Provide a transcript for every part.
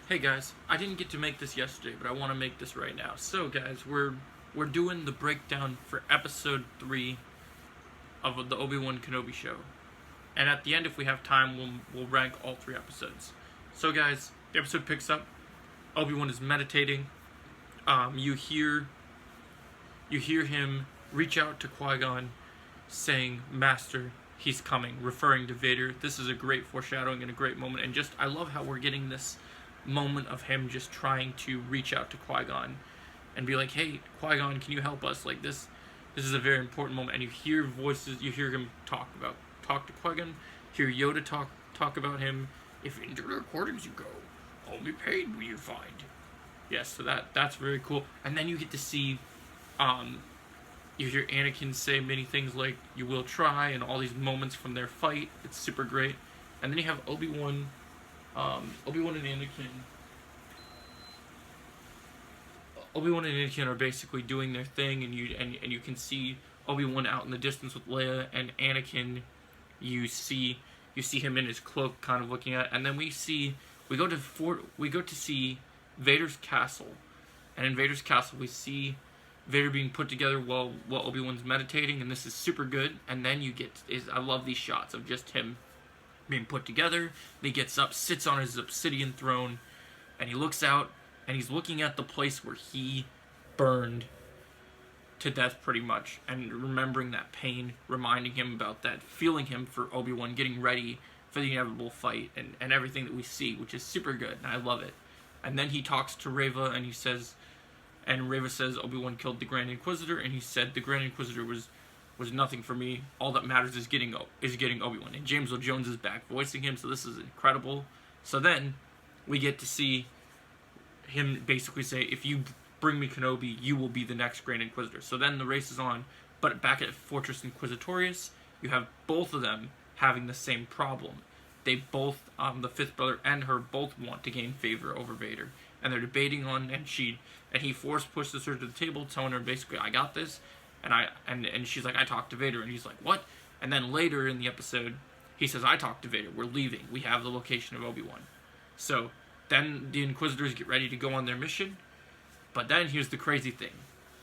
Hey guys, I didn't get to make this yesterday, but I want to make this right now. So guys, we're doing the breakdown for episode 3 of the Obi-Wan Kenobi show. And at the end, if we have time, we'll rank all 3 episodes. So guys, the episode picks up. Obi-Wan is meditating. You hear him reach out to Qui-Gon saying, "Master, he's coming," referring to Vader. This is a great foreshadowing and a great moment, and just I love how we're getting this moment of him just trying to reach out to Qui-Gon and be like, "Hey, Qui-Gon, can you help us?" Like this is a very important moment, and you hear voices, you hear him talk to Qui-Gon, hear Yoda talk about him. "If into the recordings you go, only pain will you find." Yes, so that's very cool. And then you get to see you hear Anakin say many things like "you will try" and all these moments from their fight. It's super great. And then you have Obi-Wan and Anakin. Obi-Wan and Anakin are basically doing their thing, and you can see Obi-Wan out in the distance with Leia, and Anakin, you see him in his cloak, kind of looking at. And then we go to see Vader's castle, and in Vader's castle we see Vader being put together while Obi-Wan's meditating, and this is super good. And then I love these shots of just him being put together. He gets up, sits on his obsidian throne, and he looks out, and he's looking at the place where he burned to death pretty much, and remembering that pain, reminding him about that, feeling him for Obi-Wan, getting ready for the inevitable fight, and everything that we see, which is super good, and I love it. And then he talks to Reva, and Reva says Obi-Wan killed the Grand Inquisitor, and he said the Grand Inquisitor was nothing for me. All that matters is getting Obi-Wan. And James Earl Jones is back voicing him, so this is incredible. So then we get to see him basically say, "If you bring me Kenobi, you will be the next Grand Inquisitor." So then the race is on, but back at Fortress Inquisitorius, you have both of them having the same problem. They both, the fifth brother and her, both want to gain favor over Vader, and they're debating on, and he force pushes her to the table, telling her basically, "I got this." And she's like, "I talked to Vader," and he's like, "What?" And then later in the episode, he says, "I talked to Vader. We're leaving. We have the location of Obi-Wan." So then the Inquisitors get ready to go on their mission. But then here's the crazy thing.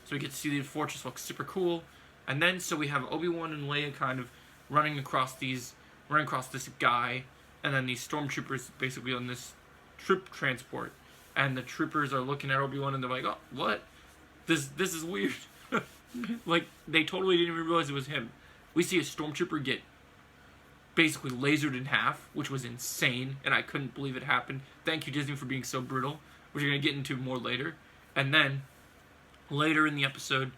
So we get to see the fortress look super cool, and then so we have Obi-Wan and Leia kind of running across this guy, and then these stormtroopers basically on this troop transport, and the troopers are looking at Obi-Wan and they're like, "Oh, what? This is weird." Like, they totally didn't even realize it was him. We see a stormtrooper get basically lasered in half, which was insane, and I couldn't believe it happened. Thank you, Disney, for being so brutal, which we're going to get into more later. And then, later in the episode,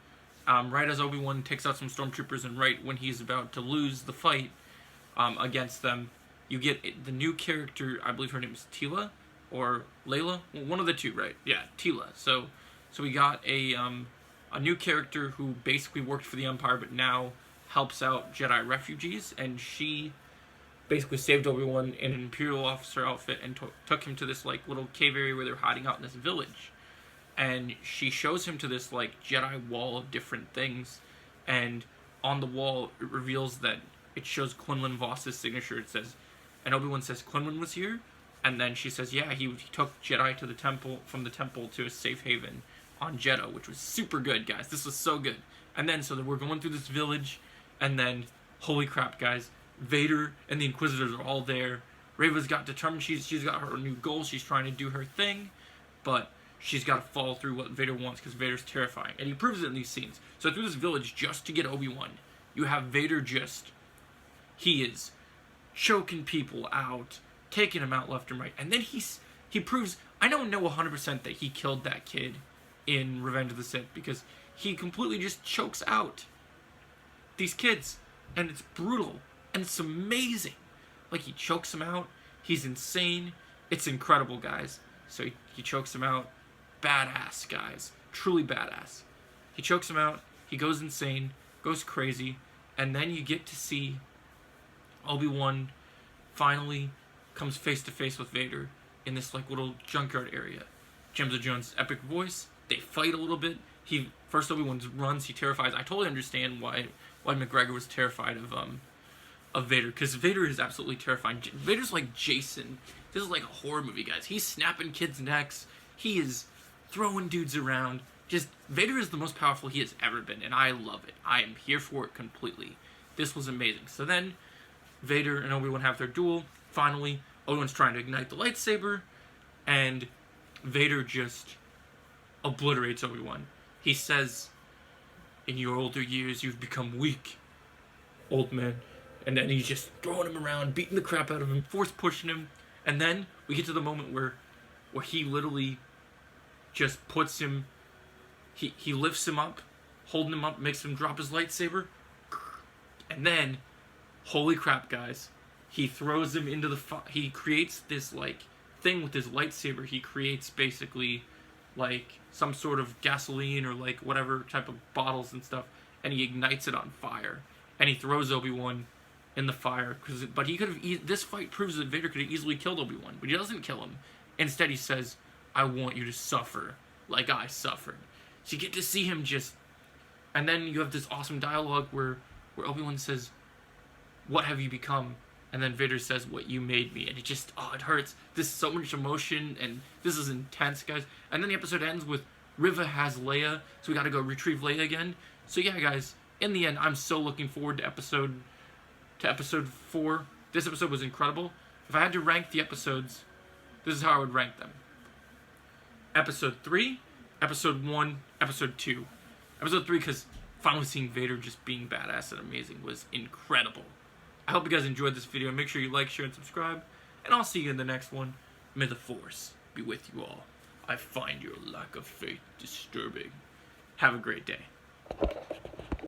right as Obi-Wan takes out some stormtroopers, and right when he's about to lose the fight against them, you get the new character. I believe her name is Tila, or Layla? Well, one of the two, right? Yeah, Tila. So we got a new character who basically worked for the Empire, but now helps out Jedi refugees, and she basically saved Obi-Wan in an Imperial officer outfit and took him to this like little cave area where they're hiding out in this village. And she shows him to this like Jedi wall of different things, and on the wall it reveals that it shows Quinlan Voss's signature. It says, and Obi-Wan says, "Quinlan was here," and then she says, "Yeah, he took Jedi to the temple, from the temple to a safe haven on Jeddah," which was super good, guys. This was so good. And then so that we're going through this village, and then holy crap, guys, Vader and the Inquisitors are all there. Reva's got determined. She's got her new goal. She's trying to do her thing, but she's got to follow through what Vader wants, because Vader's terrifying, and he proves it in these scenes. So through this village, just to get Obi-Wan, you have Vader he is choking people out, taking them out left and right, and then he proves. I don't know 100% that he killed that kid in Revenge of the Sith, because he completely just chokes out these kids, and it's brutal, and it's amazing. Like, he chokes them out. He's insane. It's incredible, guys. So he chokes them out. Badass, guys. Truly badass. He chokes him out. He goes insane. Goes crazy. And then you get to see Obi-Wan finally comes face to face with Vader in this like little junkyard area. James Earl Jones' epic voice. They fight a little bit. First Obi-Wan runs. He terrifies. I totally understand why McGregor was terrified of Vader, because Vader is absolutely terrifying. Vader's like Jason. This is like a horror movie, guys. He's snapping kids' necks. He is throwing dudes around. Just, Vader is the most powerful he has ever been, and I love it. I am here for it completely. This was amazing. So then, Vader and Obi-Wan have their duel. Finally, Obi-Wan's trying to ignite the lightsaber, and Vader just obliterates Obi-Wan. He says, "In your older years, you've become weak, old man." And then he's just throwing him around, beating the crap out of him, force pushing him. And then we get to the moment where he literally just puts him, he lifts him up, holding him up, makes him drop his lightsaber. And then, holy crap, guys, he throws him into the he creates this, like, thing with his lightsaber. He creates, basically, like, some sort of gasoline or, like, whatever type of bottles and stuff. And he ignites it on fire. And he throws Obi-Wan in the fire. But he could have, this fight proves that Vader could have easily killed Obi-Wan. But he doesn't kill him. Instead, he says, "I want you to suffer like I suffered." So you get to see him just... And then you have this awesome dialogue where Obi-Wan says, "What have you become?" And then Vader says, "What you made me." And it just, oh, it hurts. This is so much emotion, and this is intense, guys. And then the episode ends with Riva has Leia, so we gotta go retrieve Leia again. So yeah, guys, in the end, I'm so looking forward to episode 4. This episode was incredible. If I had to rank the episodes, this is how I would rank them. Episode 3, Episode 1, Episode 2. Episode 3, because finally seeing Vader just being badass and amazing was incredible. I hope you guys enjoyed this video. Make sure you like, share, and subscribe. And I'll see you in the next one. May the Force be with you all. I find your lack of faith disturbing. Have a great day.